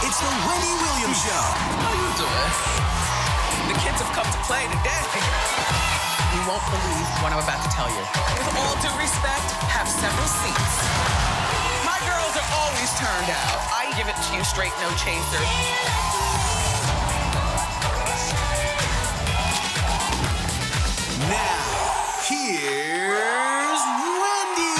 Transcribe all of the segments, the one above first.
It's the Wendy Williams Show. How you doing? The kids have come to play today. You won't believe what I'm about to tell you. With all due respect, have several seats. My girls are always turned out. I give it to you straight, no chaser. Now, here's Wendy.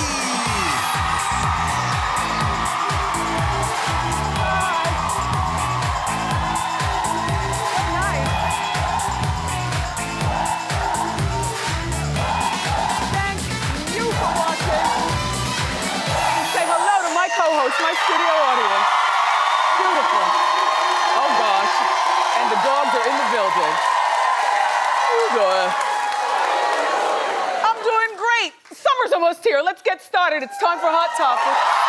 Thank you for watching. Say hello to my co-host, my studio audience. Beautiful. Oh gosh. And the dogs are in the building. How you doing? I'm doing great. Summer's almost here. Let's get started. It's time for Hot Topics.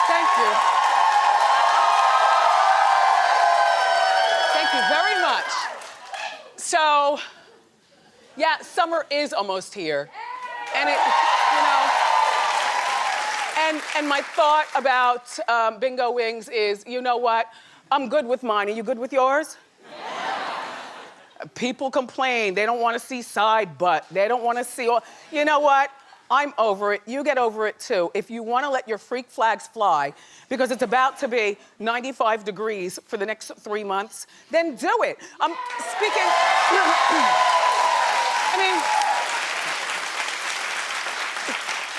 Thank you. Thank you very much. So, yeah, summer is almost here. And it, you know, and my thought about bingo wings is, you know what? I'm good with mine. Are you good with yours? People complain. They don't want to see side butt. They don't want to see all. You know what? I'm over it. You get over it too. If you want to let your freak flags fly, because it's about to be 95 degrees for the next 3 months, then do it. I'm speaking. I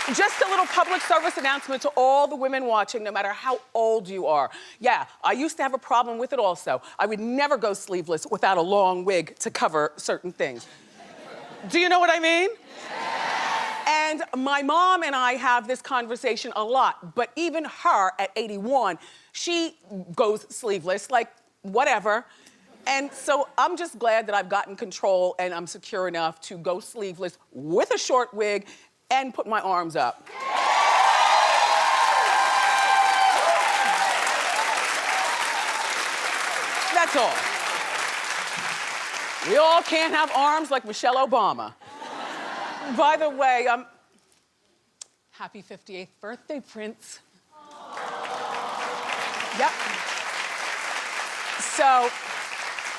mean, just a little public service announcement to all the women watching, no matter how old you are. Yeah, I used to have a problem with it also. I would never go sleeveless without a long wig to cover certain things. Do you know what I mean? And my mom and I have this conversation a lot, but even her at 81, she goes sleeveless, like whatever. And so I'm just glad that I've gotten control and I'm secure enough to go sleeveless with a short wig and put my arms up. That's all. We all can't have arms like Michelle Obama. By the way, happy 58th birthday, Prince. Yep. So,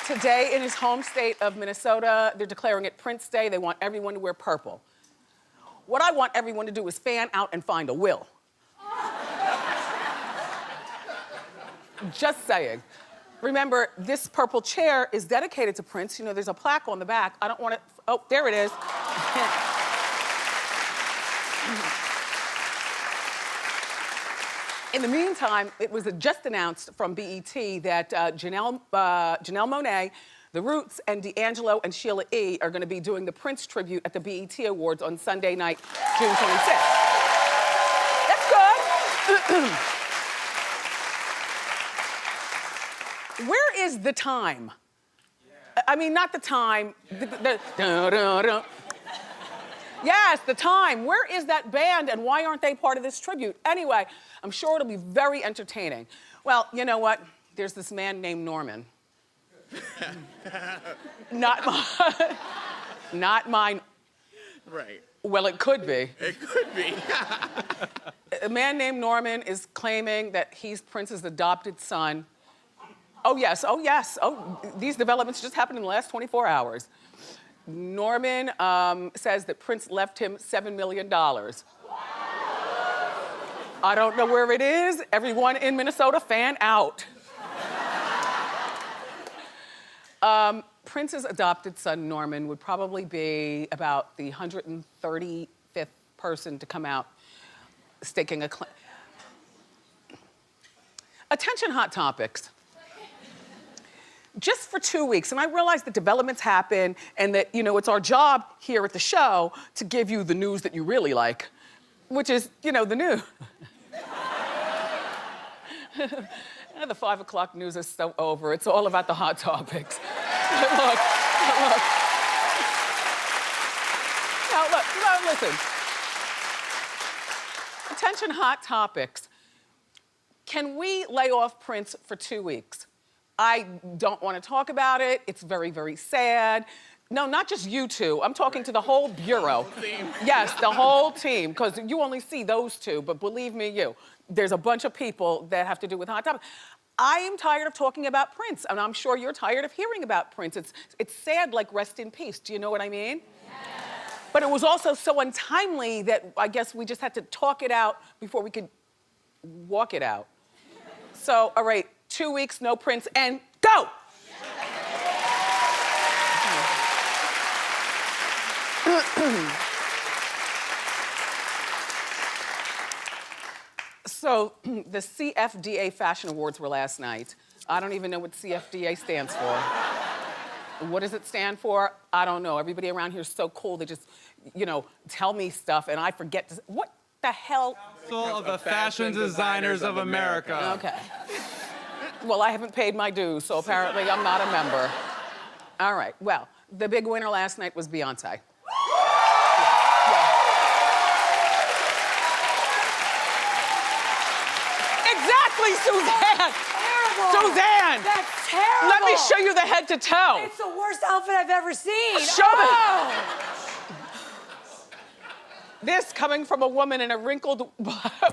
today in his home state of Minnesota, they're declaring it Prince Day. They want everyone to wear purple. What I want everyone to do is fan out and find a will. Just saying. Remember, this purple chair is dedicated to Prince. You know, there's a plaque on the back. I don't want to, oh, there it is. In the meantime, it was just announced from BET that Janelle Monáe, The Roots, and D'Angelo and Sheila E. are going to be doing the Prince tribute at the BET Awards on Sunday night, June 26th. That's good. Where is the time? I mean, not the time. Yes, the time. Where is that band and why aren't they part of this tribute? Anyway, I'm sure it'll be very entertaining. Well, you know what? There's this man named Norman. Not mine. Right. Well, it could be. It could be. A man named Norman is claiming that he's Prince's adopted son. Oh, yes. Oh, yes. Oh, these developments just happened in the last 24 hours. Norman says that Prince left him $7 million. I don't know where it is. Everyone in Minnesota, fan out. Prince's adopted son, Norman, would probably be about the 135th person to come out staking a claim. Attention, Hot Topics. Just for 2 weeks, and I realize that developments happen and that, you know, it's our job here at the show to give you the news that you really like, which is, you know, the news. The 5 o'clock news is so over. It's all about the Hot Topics. Look. No, look, no, listen. Attention hot topics. Can we lay off Prince for 2 weeks? I don't want to talk about it. It's very, very sad. No, not just you two. I'm talking to the whole bureau. Yes, the whole team, because you only see those two, but believe me, there's a bunch of people that have to do with hot topics. I am tired of talking about Prince, and I'm sure you're tired of hearing about Prince. It's sad, like rest in peace. Do you know what I mean? Yes. But it was also so untimely that I guess we just had to talk it out before we could walk it out. So, all right, 2 weeks, no Prince, and go! So, the CFDA Fashion Awards were last night. I don't even know what CFDA stands for. What does it stand for? I don't know. Everybody around here is so cool. They just, tell me stuff, and I forget to. What the hell? Council of the Fashion Designers of America. Okay. Well, I haven't paid my dues, so apparently I'm not a member. All right. Well, the big winner last night was Beyonce. Exactly, Suzanne! Terrible! Suzanne! That's terrible! Let me show you the head to toe. It's the worst outfit I've ever seen. Show me. This coming from a woman in a wrinkled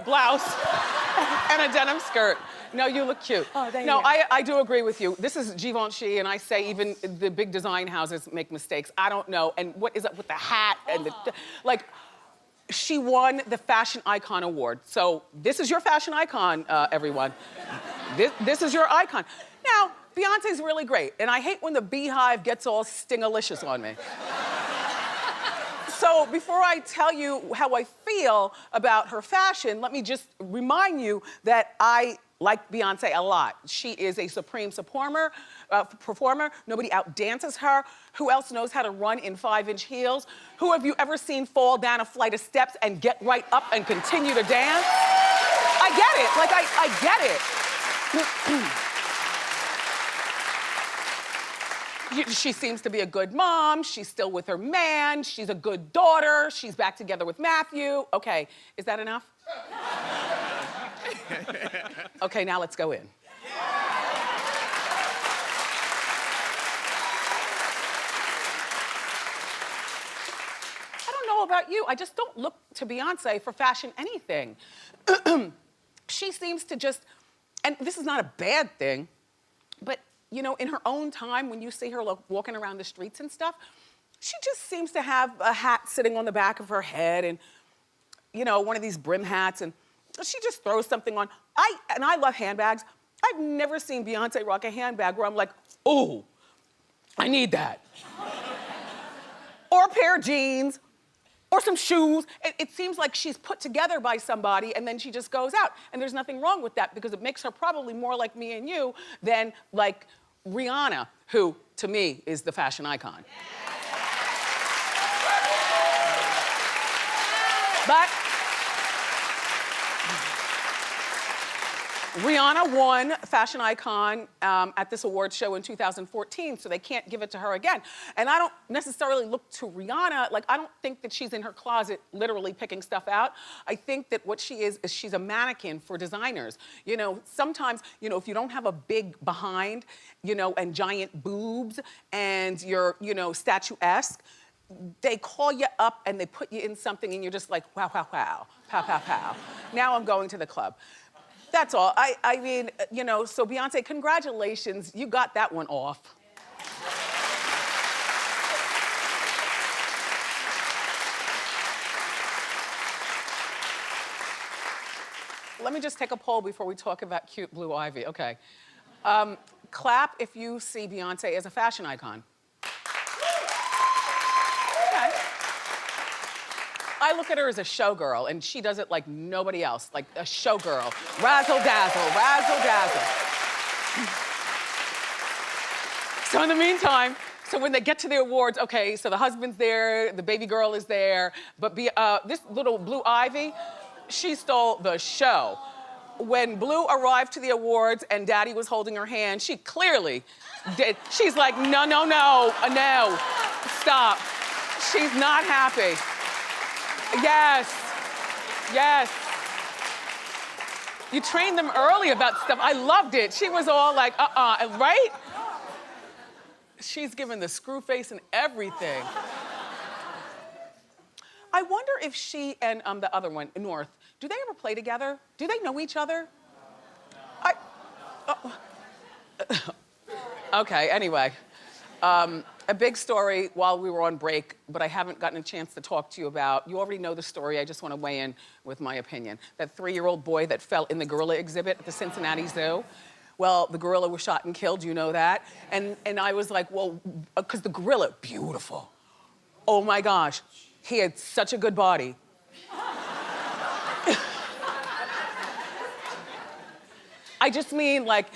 blouse and a denim skirt. No, you look cute. Oh, thank you. No, you. I do agree with you. This is Givenchy, and I say even the big design houses make mistakes. I don't know. And what is it with the hat and the, she won the Fashion Icon Award. So this is your fashion icon, everyone. This is your icon. Now, Beyonce's really great, and I hate when the beehive gets all stingalicious on me. So before I tell you how I feel about her fashion, let me just remind you that I like Beyonce a lot. She is a supreme performer. Nobody outdances her. Who else knows how to run in 5-inch heels? Who have you ever seen fall down a flight of steps and get right up and continue to dance? I get it, I get it. She seems to be a good mom. She's still with her man. She's a good daughter. She's back together with Matthew. Okay, is that enough? Okay, now let's go in. I don't know about you. I just don't look to Beyonce for fashion anything. She seems to just, and this is not a bad thing, but in her own time, when you see her walking around the streets and stuff, she just seems to have a hat sitting on the back of her head and, one of these brim hats, and she just throws something on. I love handbags. I've never seen Beyonce rock a handbag where I'm like, oh, I need that. Or a pair of jeans, or some shoes. It seems like she's put together by somebody and then she just goes out. And there's nothing wrong with that because it makes her probably more like me and you than like Rihanna, who, to me, is the fashion icon. But Rihanna won Fashion Icon at this award show in 2014, so they can't give it to her again. And I don't necessarily look to Rihanna, I don't think that she's in her closet literally picking stuff out. I think that what she is she's a mannequin for designers. Sometimes, if you don't have a big behind, and giant boobs and you're, statuesque, they call you up and they put you in something and you're just like, wow, wow, wow, pow, pow, pow. Now I'm going to the club. That's all. I mean, so Beyonce, congratulations. You got that one off. Let me just take a poll before we talk about cute blue ivy. Okay. Clap if you see Beyonce as a fashion icon. Okay. I look at her as a showgirl, and she does it like nobody else, like a showgirl. Razzle dazzle, razzle dazzle. So in the meantime, when they get to the awards, okay, so the husband's there, the baby girl is there, but this little Blue Ivy, she stole the show. When Blue arrived to the awards and Daddy was holding her hand, she clearly did. She's like, no, no, no, no, stop. She's not happy. Yes. Yes. You trained them early about stuff. I loved it. She was all like, right? She's given the screw face and everything. I wonder if she and the other one, North, do they ever play together? Do they know each other? Okay, anyway. A big story while we were on break, but I haven't gotten a chance to talk to you about. You already know the story. I just want to weigh in with my opinion. That 3-year-old boy that fell in the gorilla exhibit at the Cincinnati Zoo. Well, the gorilla was shot and killed, you know that? And I was like, well, because the gorilla, beautiful. Oh my gosh, he had such a good body. I just mean like,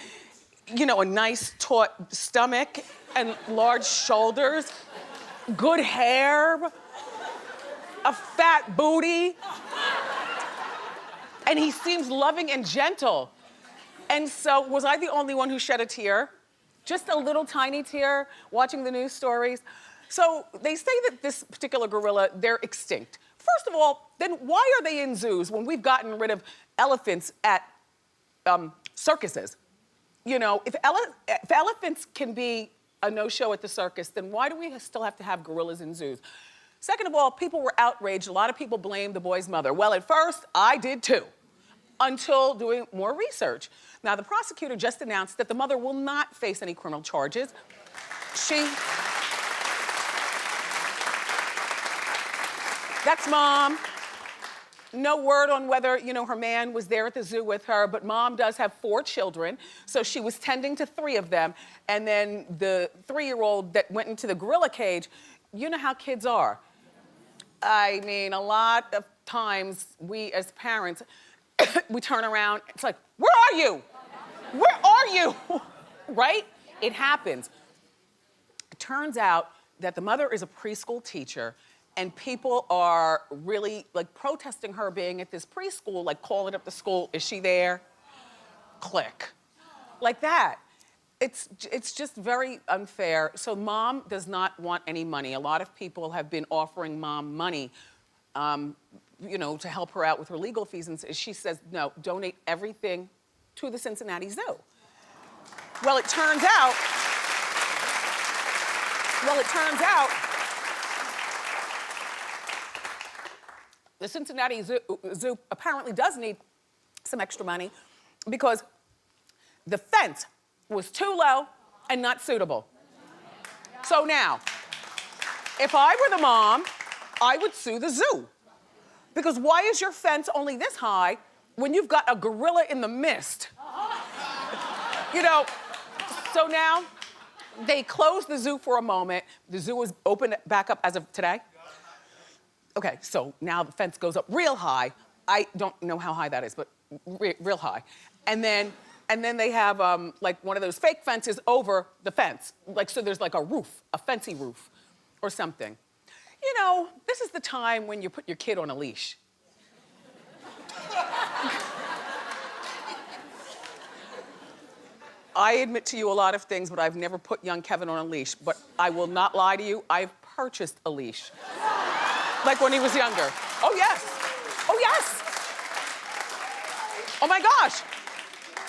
you know, a nice taut stomach and large shoulders, good hair, a fat booty. And he seems loving and gentle. And so, was I the only one who shed a tear? Just a little tiny tear watching the news stories? So they say that this particular gorilla, they're extinct. First of all, then why are they in zoos when we've gotten rid of elephants at circuses? You know, if elephants can be a no-show at the circus, then why do we still have to have gorillas in zoos? Second of all, people were outraged. A lot of people blamed the boy's mother. Well, at first, I did too, until doing more research. Now, the prosecutor just announced that the mother will not face any criminal charges. That's mom. No word on whether, you know, her man was there at the zoo with her, but mom does have 4 children, so she was tending to 3 of them. And then the 3-year-old that went into the gorilla cage, you know how kids are. I mean, a lot of times we as parents, we turn around, it's like, where are you? Where are you? Right? It happens. It turns out that the mother is a preschool teacher, and people are really like protesting her being at this preschool, like calling up the school, is she there? Click. Like that. It's just very unfair. So mom does not want any money. A lot of people have been offering mom money, you know, to help her out with her legal fees, and she says, no, donate everything to the Cincinnati Zoo. Well, it turns out, the Cincinnati Zoo apparently does need some extra money because the fence was too low and not suitable. So now, if I were the mom, I would sue the zoo. Because why is your fence only this high when you've got a gorilla in the mist? You know, so now they closed the zoo for a moment. The zoo is open back up as of today. Okay, so now the fence goes up real high. I don't know how high that is, but real high. And then they have like one of those fake fences over the fence. Like, so there's like a roof, a fancy roof or something. You know, this is the time when you put your kid on a leash. I admit to you a lot of things, but I've never put young Kevin on a leash. But I will not lie to you, I've purchased a leash. Like when he was younger. Oh, yes. Oh, yes. Oh, my gosh.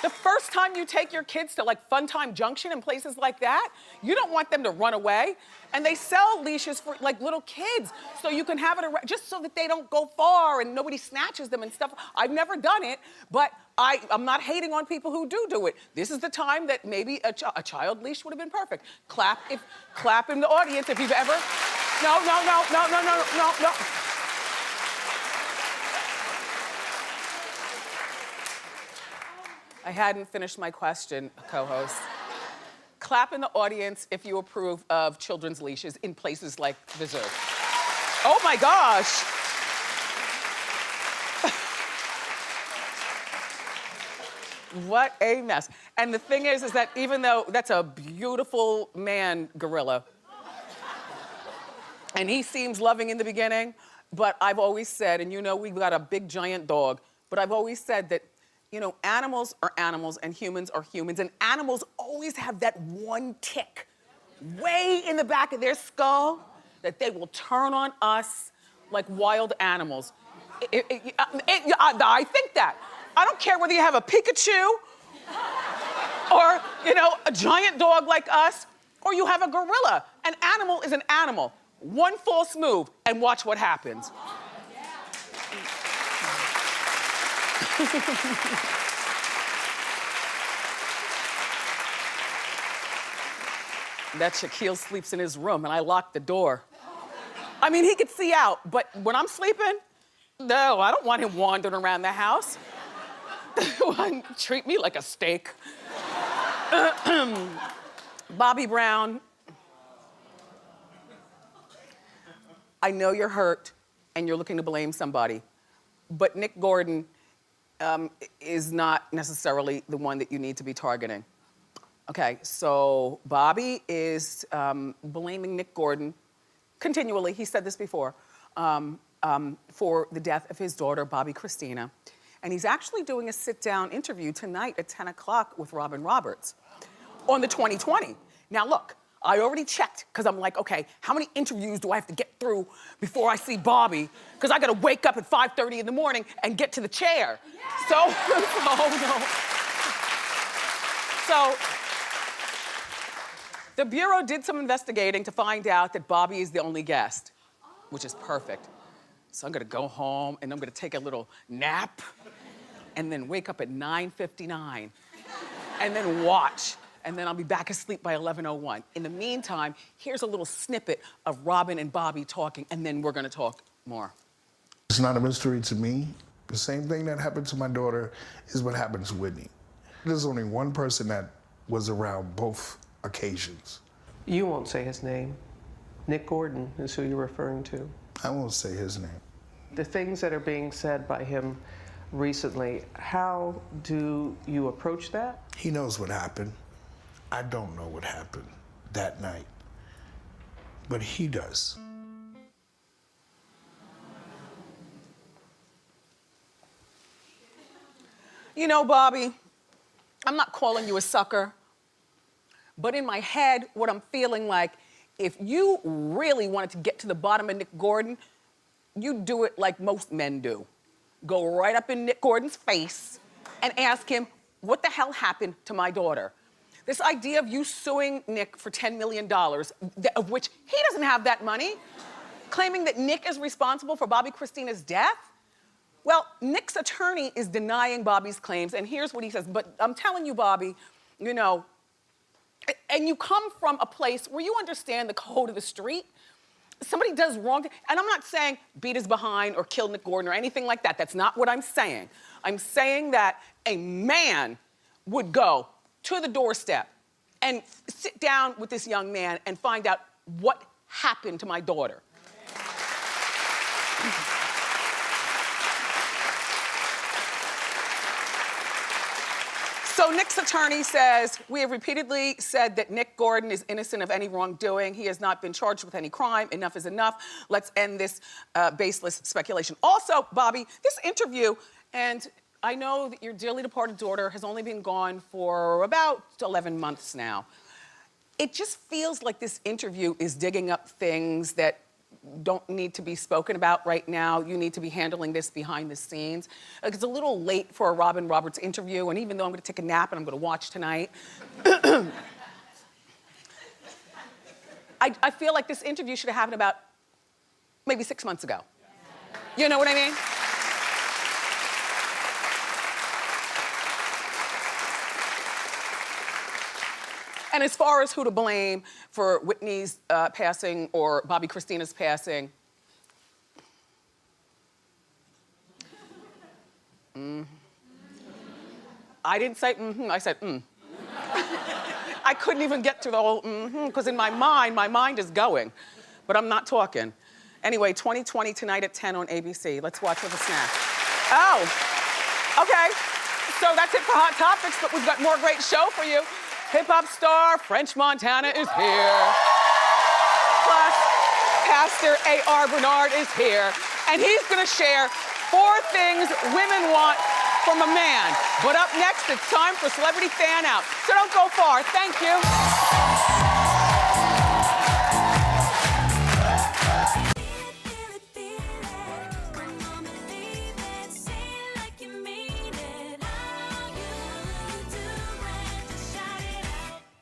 The first time you take your kids to like Fun Time Junction and places like that, you don't want them to run away. And they sell leashes for like little kids so you can have it around, just so that they don't go far and nobody snatches them and stuff. I've never done it, but I'm not hating on people who do it. This is the time that maybe a child leash would have been perfect. Clap in the audience if you've ever. No. I hadn't finished my question, co-host. Clap in the audience if you approve of children's leashes in places like the zoo. Oh my gosh. What a mess. And the thing is that even though that's a beautiful man gorilla, and he seems loving in the beginning, but I've always said, and you know we've got a big giant dog, but I've always said that, you know, animals are animals and humans are humans, and animals always have that one tick way in the back of their skull that they will turn on us like wild animals. I think that. I don't care whether you have a Pikachu or, a giant dog like us, or you have a gorilla. An animal is an animal. One false move, and watch what happens. That Shaquille sleeps in his room, and I locked the door. I mean, he could see out, but when I'm sleeping, no, I don't want him wandering around the house. Treat me like a steak. Bobby Brown, I know you're hurt and you're looking to blame somebody, but Nick Gordon is not necessarily the one that you need to be targeting. Okay, so Bobby is blaming Nick Gordon continually, he said this before, for the death of his daughter, Bobby Christina. And he's actually doing a sit-down interview tonight at 10 o'clock with Robin Roberts on the 2020. Now look, I already checked, because I'm like, okay, how many interviews do I have to get through before I see Bobby? Because I gotta wake up at 5:30 in the morning and get to the chair. Yeah. So, the Bureau did some investigating to find out that Bobby is the only guest, which is perfect. So I'm gonna go home and I'm gonna take a little nap and then wake up at 9:59 and then watch. And then I'll be back asleep by 11:01. In the meantime, here's a little snippet of Robin and Bobby talking, and then we're gonna talk more. It's not a mystery to me. The same thing that happened to my daughter is what happened to Whitney. There's only one person that was around both occasions. You won't say his name. Nick Gordon is who you're referring to. I won't say his name. The things that are being said by him recently, how do you approach that? He knows what happened. I don't know what happened that night, but he does. Bobby, I'm not calling you a sucker, but in my head, what I'm feeling like, if you really wanted to get to the bottom of Nick Gordon, you'd do it like most men do. Go right up in Nick Gordon's face and ask him, what the hell happened to my daughter? This idea of you suing Nick for $10 million, of which he doesn't have that money, claiming that Nick is responsible for Bobby Christina's death? Well, Nick's attorney is denying Bobby's claims, and here's what he says. But I'm telling you, Bobby, and you come from a place where you understand the code of the street. Somebody does wrong, and I'm not saying beat his behind or kill Nick Gordon or anything like that. That's not what I'm saying. I'm saying that a man would go to the doorstep and sit down with this young man and find out what happened to my daughter. So Nick's attorney says, we have repeatedly said that Nick Gordon is innocent of any wrongdoing. He has not been charged with any crime. Enough is enough. Let's end this baseless speculation. Also, Bobby, this interview, and I know that your dearly departed daughter has only been gone for about 11 months now. It just feels like this interview is digging up things that don't need to be spoken about right now. You need to be handling this behind the scenes. It's a little late for a Robin Roberts interview, and even though I'm gonna take a nap and I'm gonna watch tonight, I feel like this interview should have happened about maybe 6 months ago. You know what I mean? And as far as who to blame for Whitney's passing or Bobby Christina's passing, I didn't say I said I couldn't even get to the whole because in my mind is going, but I'm not talking. Anyway, 2020 tonight at 10 on ABC. Let's watch with a snack. Oh, okay. So that's it for Hot Topics, but we've got more great show for you. Hip-hop star French Montana is here. Plus, Pastor A.R. Bernard is here. And he's gonna share 4 things women want from a man. But up next, it's time for Celebrity Fan Out. So don't go far. Thank you.